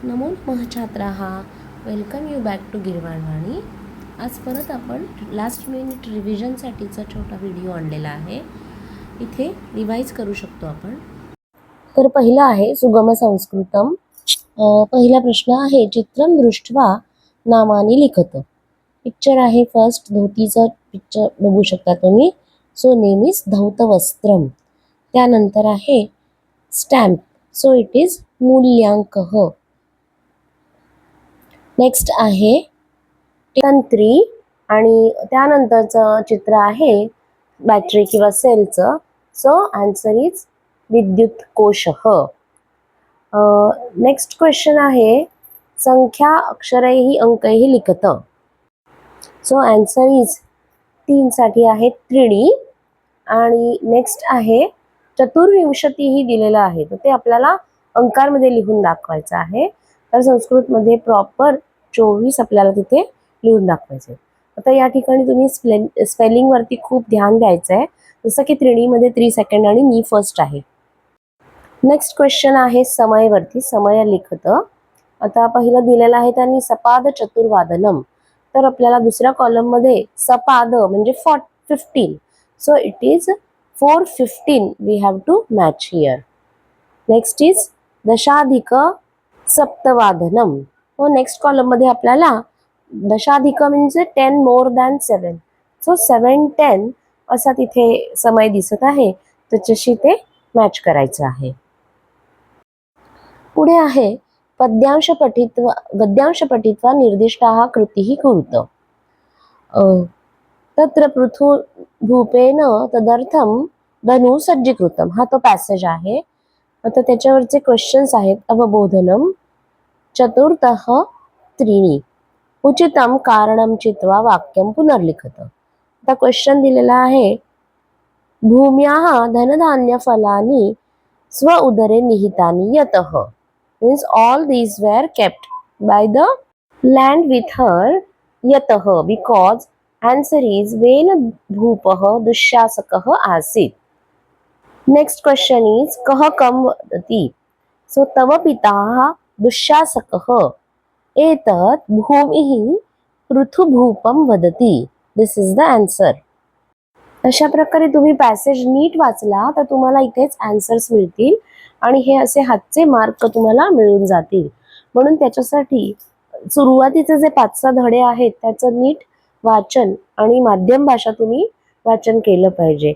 नमो नमः छात्राः, welcome you back to गिरवाणवाणी. आज परत आपण लास्ट मिनिट रिव्हिजनसाठीचा छोटा व्हिडिओ आणलेला आहे. इथे रिवाइज करू शकतो आपण. तर पहिला आहे सुगम संस्कृतम. पहिला प्रश्न आहे चित्रं दृष्ट्वा नामानी लिखत. पिक्चर आहे फर्स्ट, धोतीचं पिक्चर बघू शकता तुम्ही. सो नेम इज धौत वस्त्रम. त्यानंतर आहे स्टॅम्प, सो इट इज मूल्यांकः. नेक्स्ट आहे तंत्री आणि त्यानंतरचं चित्र आहे बॅटरी किंवा सेलचं. सो आन्सर इज विद्युत कोशः. नेक्स्ट क्वेश्चन आहे संख्या अक्षरैहि अंकैहि लिखत. सो आन्सर इज 3 साठी आहे त्रीणी. आणि नेक्स्ट आहे चतुर्विंशतीही दिलेलं आहे, तर ते आपल्याला अंकांमध्ये लिहून दाखवायचं आहे. तर संस्कृतमध्ये प्रॉपर 24 आपल्याला तिथे लिहून दाखवायचे. आता या ठिकाणी तुम्ही स्पेलिंग वरती खूप ध्यान द्यायचं आहे, जसं की त्रीणीमध्ये 3 सेकंड आणि नी फर्स्ट आहे. नेक्स्ट क्वेश्चन आहे समयवरती, समय लिखत. आता पहिलं दिलेलं आहे त्यांनी सपाद चतुर्वादनम. तर आपल्याला दुसऱ्या कॉलम मध्ये सपाद म्हणजे 15. So it is 4:15. We have to match here. Next is दशाधिक सप्तवादनम. व नेक्स्ट कॉलम मध्ये आपल्याला दशाधिक म्हणजे 10 मोर दॅन 7. सो 7:10 असा तिथे समय दिसत आहे, त्याच्याशी ते मॅच करायचं आहे. पुढे आहे पद्यांश पठित्वा गद्यांश पठित्वा निर्दिष्टाः कृतिः कुरुत. तत्र पृथु भूपेन तदर्थम धनु सज्जीकृतम. हा तो पॅसेज आहे. आता त्याच्यावरचे क्वेश्चन्स आहेत अवबोधनम, चतुर्थः त्रीणी, उचितम कारणम चित्वा वाक्यम पुनर्लिखत. आता क्वेश्चन दिलेला आहे भूम्याः धनधान्य फलानि स्व उदरे निहितानि यतः. Means all these were kept by the land with her यतः बिकॉज आन्सर इज वेन भूपः दुःशासकः आसीत्. नेक्स्ट क्वेश्चन इज कः कम वदति. सो तव पिता दुःशासकः एतत् भूमिः पृथुभूपं वदति. दिस इज द आन्सर. अशा प्रकारे तुम्ही पॅसेज नीट वाचला तर तुम्हाला इथेच आन्सर्स मिळतील आणि हे असे हातचे मार्क तुम्हाला मिळून जातील. म्हणून त्याच्यासाठी सुरुवातीचे जे 5-6 धडे आहेत त्याचं नीट वाचन आणि माध्यम भाषा तुम्ही वाचन केलं पाहिजे.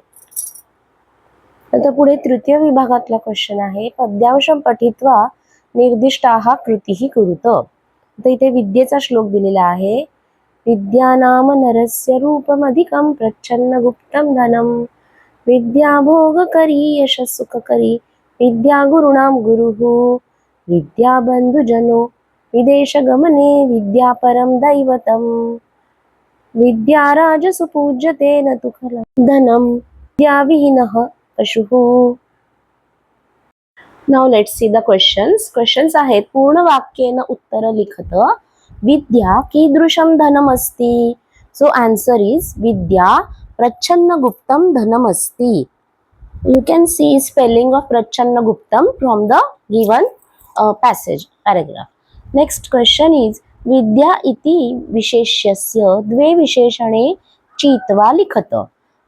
आता पुढे तृतीय विभागातला क्वेश्चन आहे पद्यांशम पठित्वा निर्दिष्टाः कृतिः कुरुत. तर इथे विद्येचा श्लोक दिलेला आहे. विद्यानाम नरस्य रूपमधिकं प्रच्छन्न गुप्तं धनम, विद्या भोगकरी यशस्सुखकरी, विद्या गुरुणां गुरुः, विद्या बंधुजनो विदेशगमने, विद्या परं दैवतं, विद्या राजसु पूज्यते न तु खलं धनम, विद्या विहीनः पशुः. Now let's see the questions. Questions आहेत पूर्ण वाक्येन उत्तर लिखत. विद्या कीदृशं धनम अस्ति. सो आन्सर इज विद्या प्रच्छन्न गुप्तं धनम अस्ति. You can see spelling of प्रच्छन्न गुप्तं from the given passage paragraph. Next question is विद्या इति विशेष्यस्य द्वे विशेषणे चित्वा लिखत.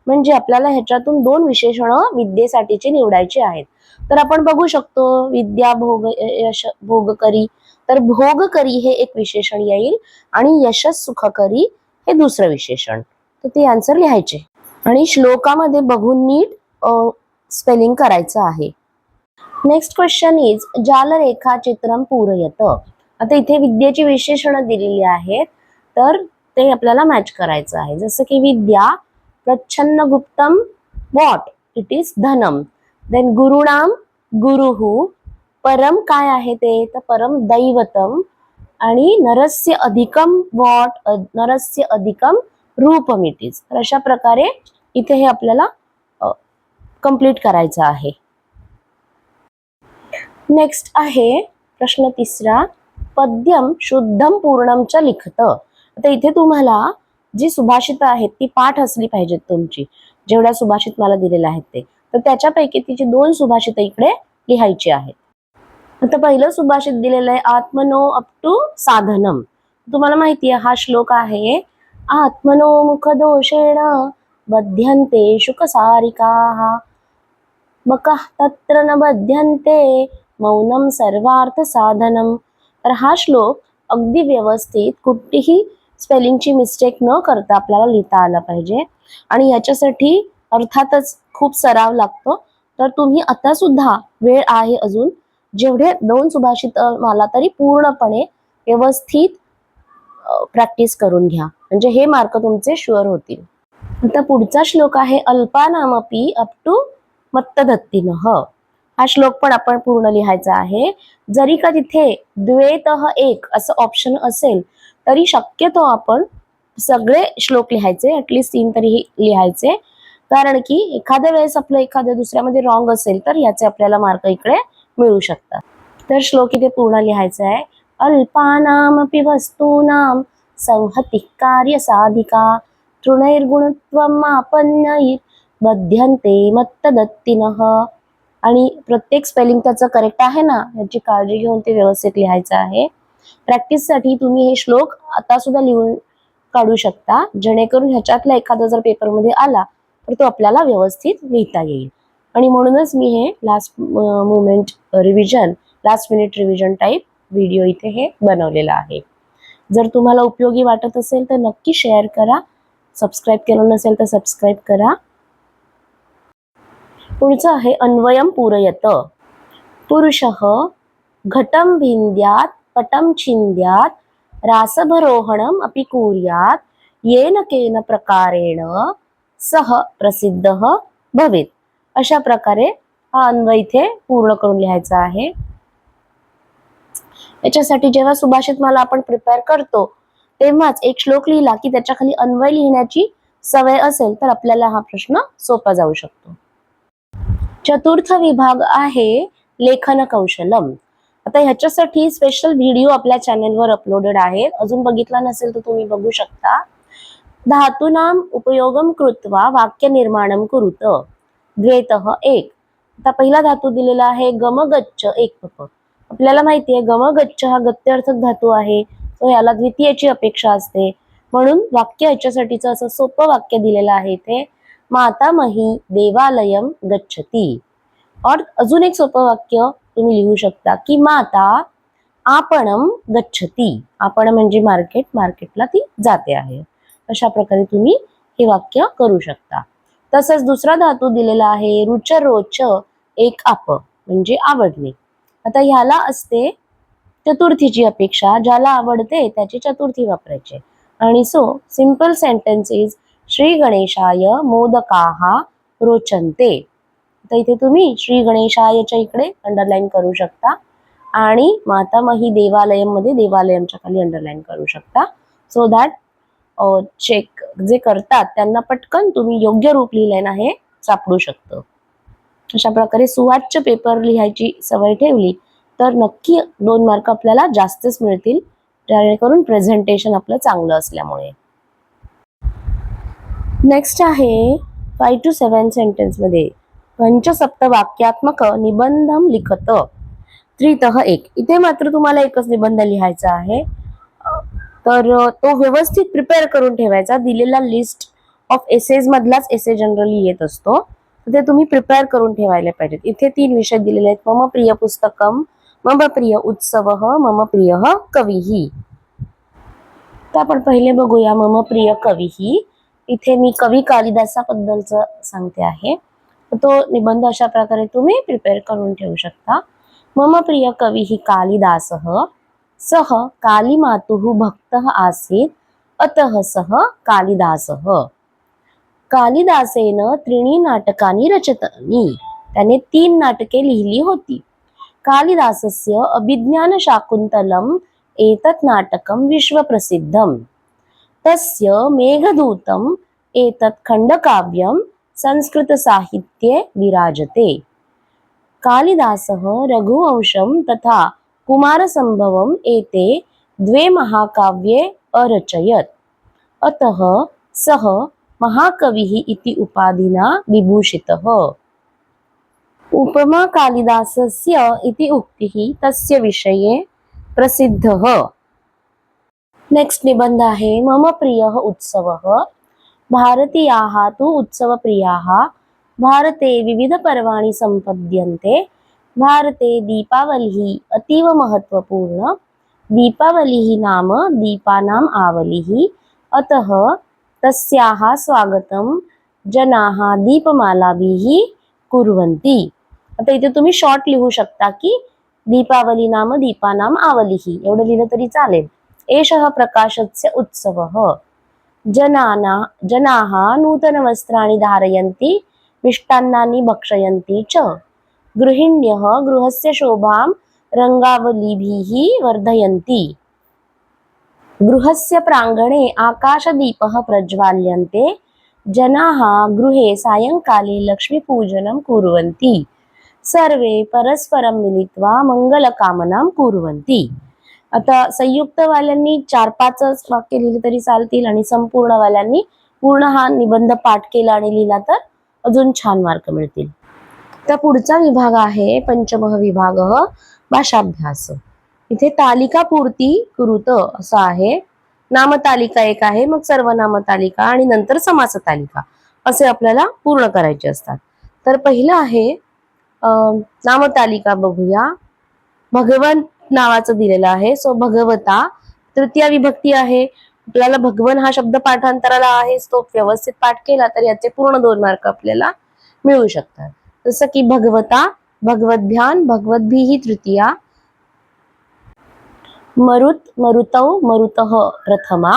म्हणजे आपल्याला ह्याच्यातून 2 विशेषण विद्येसाठीचे निवडायचे आहेत. तर आपण बघू शकतो विद्या भोगकरी, तर भोगकरी हे एक विशेषण येईल आणि यशस सुखकरी हे दुसरं विशेषण. तर ते आन्सर लिहायचे आणि श्लोकामध्ये बघून नीट स्पेलिंग करायचं आहे. नेक्स्ट क्वेश्चन इज जालरेखा चित्रम पूरयत. आता इथे विद्येची विशेषणं दिलेली आहेत, तर ते आपल्याला मॅच करायचं आहे. जसं की विद्या प्रच्छन्न गुप्तम व्हॉट, इट इज धनम. देन गुरुणाम गुरुः, परम काय आहे ते, तर परम दैवतम. आणि नरस्य अधिकम व्हॉट, नरस्य अधिकम रूपम इट इज. तर अशा प्रकारे इथे हे आपल्याला कंप्लीट करायचं आहे. नेक्स्ट आहे प्रश्न तिसरा पद्यम शुद्धम पूर्णम च लिखत. आता इथे तुम्हाला जी सुभाषित आहेत ती पाठ असली पाहिजेत तुमची, जेवढ्या सुभाषित मला दिलेल्या आहेत ते. तर त्याच्यापैकी तिची 2 सुभाषित इकडे लिहायची आहेत. आता पहिलं सुभाषित दिलेलं आहे आत्मनो अप टू साधनम. तुम्हाला माहिती आहे हा श्लोक आहे आत्मनो मुख दोषेण बध्यन्ते शुकसारिकाः मकः तत्र न बध्यन्ते मौनम सर्वार्थ साधनम. तर हा श्लोक अगदी व्यवस्थित कुठेही स्पेलिंगची मिस्टेक न करता आपल्याला लिहिता आला पाहिजे आणि याच्यासाठी अर्थातच खूप सराव लागतो. तर तुम्ही आता सुद्धा वेळ आहे अजून, जेवढे 2 सुभाषित मला तरी पूर्णपणे व्यवस्थित प्रॅक्टिस करून घ्या, म्हणजे हे मार्क तुमचे शुअर होतील. आता पुढचा श्लोक आहे अल्पानामपि अप टू मत्तदत्तिनः. हा श्लोक पण आपण पूर्ण लिहायचा आहे. जरी का तिथे द्वेतः एक असं ऑप्शन असेल तरी शक्यतो आपण सगळे श्लोक लिहायचे, ऍटलीस्ट 3 तरी लिहायचे, कारण की एखाद्या वेळेस आपलं एखाद्या दुसऱ्यामध्ये रॉंग असेल तर याचे आपल्याला मार्क इकडे मिळू शकतात. तर श्लोक इथे पूर्ण लिहायचा आहे. अल्पानामपि वस्तूनां संहतिः कार्य साधिका तृणैर्गुणत्वम् आपन्नैः बध्यन्ते मत्तदत्तिनः. आणि प्रत्येक स्पेलिंग त्याचं करेक्ट आहे ना याची काळजी घेऊन ते व्यवस्थित लिहायचं आहे. प्रॅक्टिससाठी तुम्ही हे श्लोक आता सुद्धा लिहून काढू शकता, जेणेकरून ह्याच्यातला एखादा जर पेपरमध्ये आला तर तो आपल्याला व्यवस्थित लिहिता येईल. आणि म्हणूनच मी हे last minute revision type video इथे हे बनवलेला आहे. जर तुम्हाला उपयोगी वाटत असेल तर नक्की शेअर करा, सबस्क्राईब केलं नसेल तर सबस्क्राईब करा. पुढचं आहे अन्वयम पूरयत. पुरुषः घटं भिन्द्यात् पटं छिन्द्यात् रासभरोहणम अपि कुर्यात् येन केन प्रकारेण सह प्रसिद्धः भवेत्. अशा प्रकारे हा अन्वय इथे पूर्ण करून लिहायचा आहे. याच्यासाठी जेव्हा सुभाषित मला आपण प्रिपेअर करतो तेव्हाच एक श्लोक लिहिला की त्याच्या खाली अन्वय लिहिण्याची सवय असेल तर आपल्याला हा प्रश्न सोपा जाऊ शकतो. चतुर्थ विभाग आहे लेखन कौशलम. आता ह्याच्यासाठी स्पेशल व्हिडिओ आपल्या चॅनेलवर अपलोडेड आहे, अजून बघितला नसेल तर तुम्ही बघू शकता. धातूनाम उपयोगम कृत्वा वाक्य निर्माणम कुरुत. द्वेतः एक. आता पहिला धातू दिलेला आहे गमगच्च एक पप. आपल्याला माहिती आहे गमगच्च हा गत्यर्थक धातू आहे, तो याला द्वितीयची अपेक्षा असते, म्हणून वाक्य याच्यासाठीचं असं सोपं वाक्य दिलेलं आहे इथे मातामही देवालयम गच्छती. और अजून एक सोपं वाक्य तुम्ही लिहू शकता की माता आपणम गच्छती. आपण म्हणजे मार्केट, मार्केटला ती जाते आहे. अशा प्रकारे तुम्ही हे वाक्य करू शकता. तसंच दुसरा धातू दिलेला आहे रुचरोच एक आप म्हणजे आवडणे. आता ह्याला असते चतुर्थीची अपेक्षा, ज्याला आवडते त्याची चतुर्थी वापरायची. आणि so simple sentence is Shri गणेशाय मोदकाः रोचन्ते. तर इथे तुम्ही श्री गणेशायच्या इकडे अंडरलाईन करू शकता आणि मातामही देवालयम मध्ये देवालयमच्या खाली अंडरलाईन करू शकता, सो दॅट चेक जे करतात त्यांना पटकन तुम्ही योग्य रूप लिहिलंय ना हे सापडू शकतं. अशा प्रकारे सुवाच्य पेपर लिहायची सवय ठेवली तर नक्की 2 मार्क आपल्याला जास्तच मिळतील, जेणेकरून प्रेझेंटेशन आपलं चांगलं असल्यामुळे. नेक्स्ट आहे 5 to 7 सेंटेन्स मध्ये पंचसप्त वाक्यात्मक निबंधम लिखत. त्रितः एक. इथे मात्र तुम्हाला एकच निबंध लिहायचा आहे, तर तो व्यवस्थित प्रिपेअर करून ठेवायचा. दिलेला लिस्ट ऑफ एसेज मधलाच एसे जनरली येत असतो, ते तुम्ही प्रिपेअर करून ठेवायला पाहिजेत. इथे 3 विषय दिलेले आहेत मम प्रिय पुस्तकम, मम प्रिय उत्सवः, मम प्रिय कविः. तर आपण पहिले बघूया मम प्रिय कविः. इथे मी कवी कालिदासाबद्दलचं सांगते आहे, तो निबंध अशा प्रकारे तुम्ही प्रिपेअर करून ठेवू शकता. मम प्रिय कविः कालिदासः, सः कालीमातुः भक्तः आसीत्, अतः सः कालिदासः. कालिदासेन 3 नाटकानि रचितानि. त्याने 3 नाटके लिहिली होती. कालिदासस्य अभिज्ञानशाकुन्तलम् एतत् नाटकं विश्वप्रसिद्धम्. तस्य मेघदूतम् एतत् खण्डकाव्यं संस्कृतसाहित्ये विराजते. कालिदासः रघुवंशं तथा कुमारसम्भवम् एते 2 महाकाव्ये अरचयत्. अतः सः महाकविः इति उपाधिना विभूषितः. उपमा कालिदासस्य इति उक्तिः तस्य विषये प्रसिद्धः। नेक्स्ट निबंध आहे मम प्रियः उत्सवः। भारतीयाः तु उत्सवप्रियाः। भारते विविधपर्वाणि सम्पद्यन्ते। भारते दीपावलिः अतीव महत्त्वपूर्ण। दीपावलिः नाम दीपानाम् आवलिः, अतः तस्याः स्वागतं जनाः दीपमालाभिः कुर्वन्ति। आता इथे तुम्ही शॉर्ट लिहू शकता की दीपावली नाम दीपानाम् आवलिः एवढं लिहिलं तरी चालेल। एषः प्रकाशस्य उत्सवः। जनाः नूतनवस्त्राणि धारयन्ति, मिष्टान्नानि भक्षयन्ति च। गृहिण्यः गृहस्य शोभां रङ्गावलिभिः वर्धयन्ति। गृहस्य प्राङ्गणे आकाशदीपः प्रज्वाल्यन्ते। जनाः गृहे सायंकाले लक्ष्मीपूजनं कुर्वन्ति। सर्वे परस्परं मिलित्वा मंगलकामनां कुर्वन्ति। आता संयुक्तवाल्यांनी 4-5 वाक्य लिहिले तरी चालतील आणि संपूर्णवाल्यांनी पूर्ण हा निबंध पाठ केला आणि लिहिला तर अजून छान मार्क मिळतील। तर पुढचा विभाग आहे पंचमः विभाग भाषाभ्यास। इथे तालिका पूर्ती कृत असं आहे। नामतालिका एक आहे, मग सर्वनाम तालिका आणि नंतर समास तालिका असे आपल्याला पूर्ण करायचे असतात। तर पहिलं आहे नामतालिका बघूया। भगवंत नावाचं दिलेलं आहे, सो भगवता तृतीय विभक्ती आहे। आपल्याला भगवन हा शब्द पाठांतराला आहे, तो व्यवस्थित पाठ केला तर याचे पूर्ण 2 मार्क आपल्याला मिळू शकतात। जसं की भगवता, भगवद्भ्यान, भगवद्भिः तृतीया, मरुत, मरुतौ, मरुतः प्रथमा।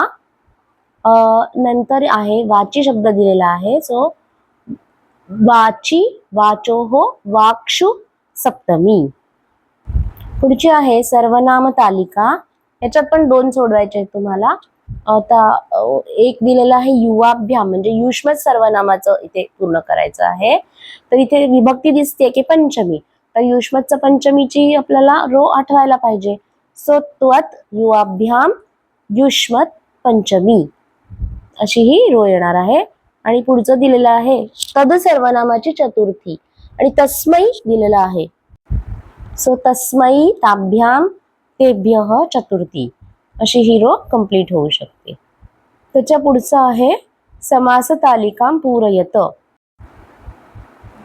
नंतर आहे वाची शब्द दिलेला आहे, सो वाची, वाचोः, वाक्षु सप्तमी। पुढची आहे सर्वनाम तालिका। याच्यात पण 2 सोडवायचे आहेत तुम्हाला। आता एक दिलेला आहे युवाभ्याम म्हणजे युष्मत सर्वनामाचं इथे पूर्ण करायचं आहे। तर इथे विभक्ती दिसते की पंचमी, तर युष्मतचं पंचमीची आपल्याला रो आठवायला पाहिजे। सो त्वत युवाभ्याम युष्मत पंचमी अशी ही रो येणार आहे। आणि पुढचं दिलेलं आहे तद सर्वनामाची चतुर्थी आणि तस्मै दिलेलं आहे, सो तस्मै ताभ्याम तेभ्यः चतुर्थी अशी ही रो कंप्लीट होऊ शकते। त्याच्या पुढचं आहे समास तालिकां पूरयत।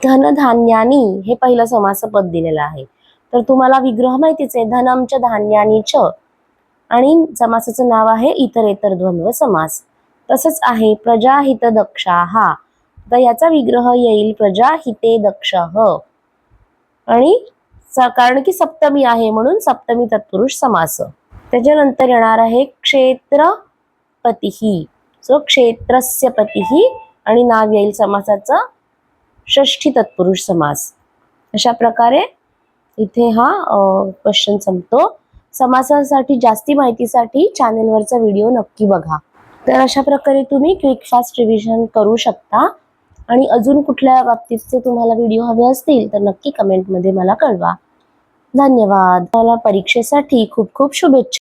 धनधान्यानी हे पहिलं समासपद दिलेलं आहे। तर तुम्हाला विग्रह माहितीच आहे, धनम च धान्यानी च, आणि समासाचं नाव आहे इतरेतर द्वंद्व समास। तसंच आहे प्रजाहित दक्षाः, तर याचा विग्रह येईल प्रजाहिते दक्षः, आणि कारण की सप्तमी आहे म्हणून सप्तमी तत्पुरुष समास। त्याच्यानंतर येणार आहे क्षेत्रपतिः, सो क्षेत्रस्य पतिः, आणि नाव येईल समासाचं षष्ठी तत्पुरुष समास। अशा प्रकारे इथे हा क्वेश्चन संपतो। समासासाठी जास्ती माहितीसाठी चॅनलवरचा व्हिडिओ नक्की बघा। तर अशा प्रकारे तुम्ही क्विक फास्ट रिव्हिजन करू शकता। आणि अजून कुठल्या बाबतीतचे तुम्हाला व्हिडिओ हवे असतील तर नक्की कमेंटमध्ये मला कळवा। धन्यवाद। मला परीक्षेसाठी खूप खूप शुभेच्छा।